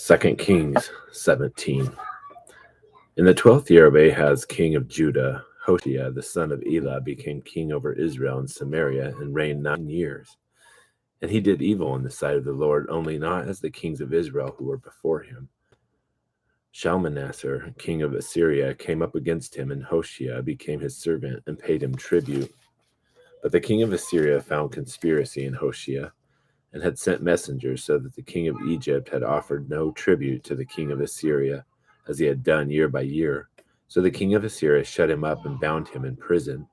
2 Kings 17. In the 12th year of Ahaz, king of Judah, Hoshea, the son of Elah, became king over Israel and Samaria and reigned 9 years. And he did evil in the sight of the Lord, only not as the kings of Israel who were before him. Shalmaneser, king of Assyria, came up against him, and Hoshea became his servant and paid him tribute. But the king of Assyria found conspiracy in Hoshea, and had sent messengers, so that the king of Egypt had offered no tribute to the king of Assyria, as he had done year by year. So the king of Assyria shut him up and bound him in prison.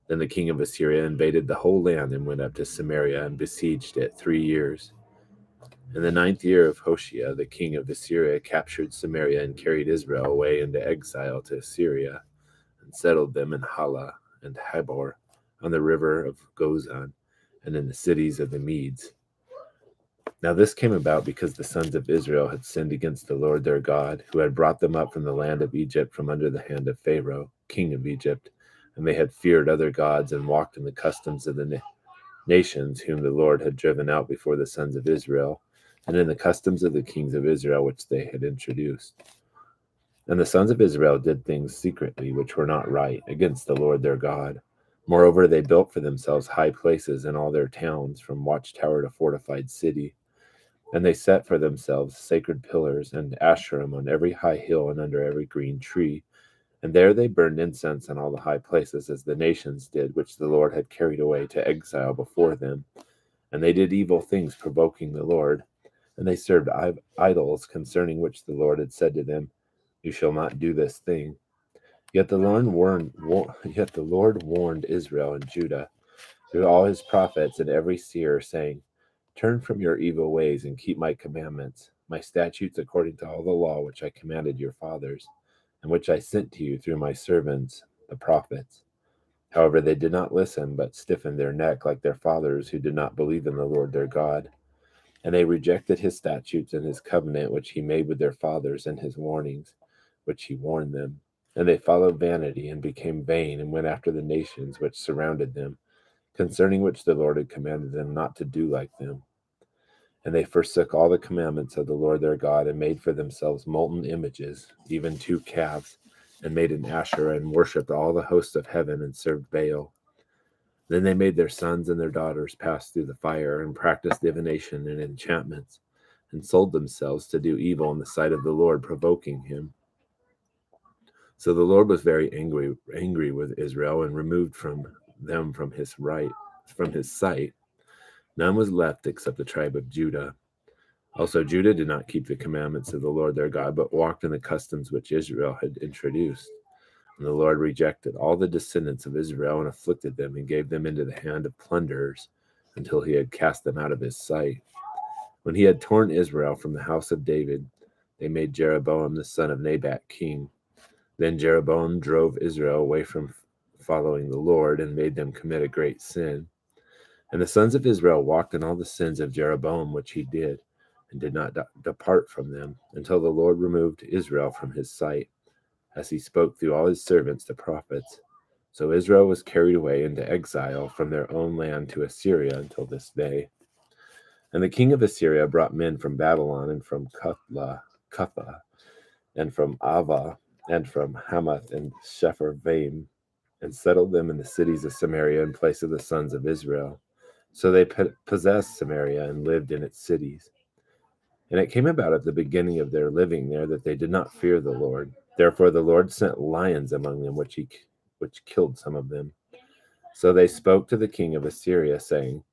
Then the king of Assyria invaded the whole land and went up to Samaria and besieged it 3 years. In the 9th year of Hoshea, the king of Assyria captured Samaria and carried Israel away into exile to Assyria, and settled them in Hala and Habor, on the river of Gozan, and in the cities of the Medes. Now this came about because the sons of Israel had sinned against the Lord their God, who had brought them up from the land of Egypt, from under the hand of Pharaoh, king of Egypt, and they had feared other gods and walked in the customs of the nations whom the Lord had driven out before the sons of Israel, and in the customs of the kings of Israel which they had introduced. And the sons of Israel did things secretly which were not right against the Lord their God. Moreover, they built for themselves high places in all their towns, from watchtower to fortified city. And they set for themselves sacred pillars and Asherim on every high hill and under every green tree. And there they burned incense on all the high places, as the nations did, which the Lord had carried away to exile before them. And they did evil things, provoking the Lord. And they served idols, concerning which the Lord had said to them, "You shall not do this thing." Yet the Lord warned Israel and Judah through all his prophets and every seer, saying, "Turn from your evil ways and keep my commandments, my statutes, according to all the law which I commanded your fathers, and which I sent to you through my servants, the prophets." However, they did not listen, but stiffened their neck like their fathers, who did not believe in the Lord their God. And they rejected his statutes and his covenant which he made with their fathers, and his warnings which he warned them. And they followed vanity and became vain, and went after the nations which surrounded them, concerning which the Lord had commanded them not to do like them. And they forsook all the commandments of the Lord their God, and made for themselves molten images, even 2 calves, and made an Asherah, and worshipped all the hosts of heaven, and served Baal. Then they made their sons and their daughters pass through the fire, and practiced divination and enchantments, and sold themselves to do evil in the sight of the Lord, provoking him. So the Lord was very angry with Israel, and removed from them from his sight. None was left except the tribe of Judah. Also Judah did not keep the commandments of the Lord their God, but walked in the customs which Israel had introduced. And the Lord rejected all the descendants of Israel, and afflicted them, and gave them into the hand of plunderers, until he had cast them out of his sight. When he had torn Israel from the house of David, they made Jeroboam the son of Nebat king. Then Jeroboam drove Israel away from following the Lord, and made them commit a great sin. And the sons of Israel walked in all the sins of Jeroboam which he did, and did not depart from them, until the Lord removed Israel from his sight, as he spoke through all his servants the prophets. So Israel was carried away into exile from their own land to Assyria until this day. And the king of Assyria brought men from Babylon, and from Cutha, and from Ava, and from Hamath and Sepharvaim, and settled them in the cities of Samaria in place of the sons of Israel. So they possessed Samaria and lived in its cities. And it came about at the beginning of their living there that they did not fear the Lord. Therefore the Lord sent lions among them, which killed some of them. So they spoke to the king of Assyria, saying,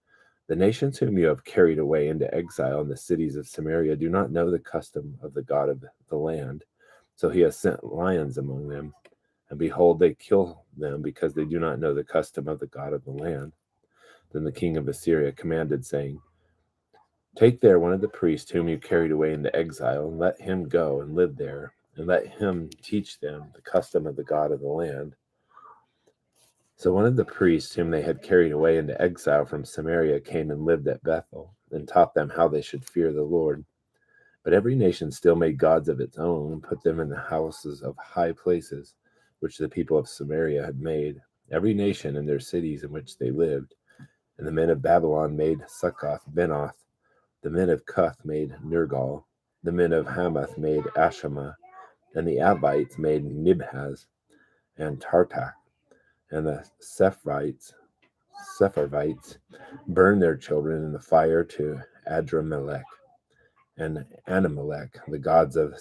"The nations whom you have carried away into exile in the cities of Samaria do not know the custom of the God of the land. So he has sent lions among them. And behold, they kill them, because they do not know the custom of the God of the land." Then the king of Assyria commanded, saying, "Take there one of the priests whom you carried away into exile, and let him go and live there, and let him teach them the custom of the God of the land." So one of the priests whom they had carried away into exile from Samaria came and lived at Bethel, and taught them how they should fear the Lord. But every nation still made gods of its own, and put them in the houses of high places, which the people of Samaria had made, every nation in their cities in which they lived. And the men of Babylon made Succoth Benoth. The men of Cuth made Nergal. The men of Hamath made Ashima, and the Abites made Nibhaz and Tartak, and the Sepharvites burned their children in the fire to Adramelech and Anamelech, the gods of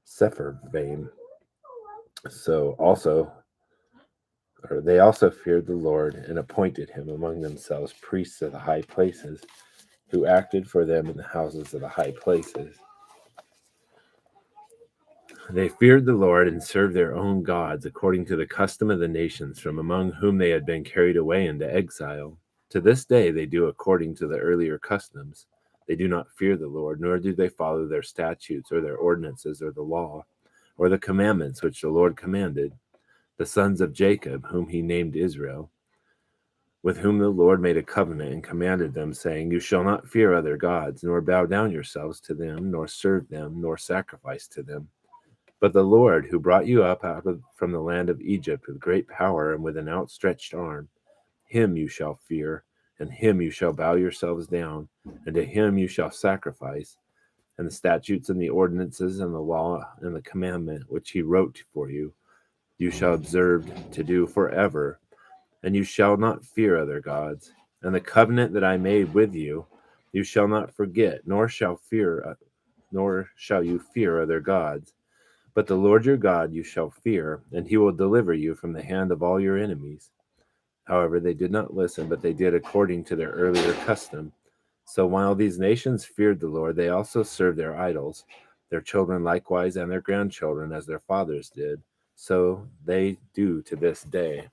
Sepharvaim. They also feared the Lord and appointed him among themselves priests of the high places, who acted for them in the houses of the high places. They feared the Lord and served their own gods according to the custom of the nations from among whom they had been carried away into exile. To this day they do according to the earlier customs. They do not fear the Lord, nor do they follow their statutes or their ordinances or the law or the commandments which the Lord commanded the sons of Jacob, whom he named Israel, with whom the Lord made a covenant and commanded them, saying, You shall not fear other gods, nor bow down yourselves to them, nor serve them, nor sacrifice to them. But the Lord, who brought you up from the land of Egypt with great power and with an outstretched arm, him you shall fear, and him you shall bow yourselves down, and to him you shall sacrifice. And the statutes and the ordinances and the law and the commandment which he wrote for you, you shall observe to do forever, and you shall not fear other gods. And the covenant that I made with you, you shall not forget, nor shall you fear other gods. But the Lord your God you shall fear, and he will deliver you from the hand of all your enemies. However, they did not listen, but they did according to their earlier custom. So while these nations feared the Lord, they also served their idols, their children likewise, and their grandchildren, as their fathers did. So they do to this day.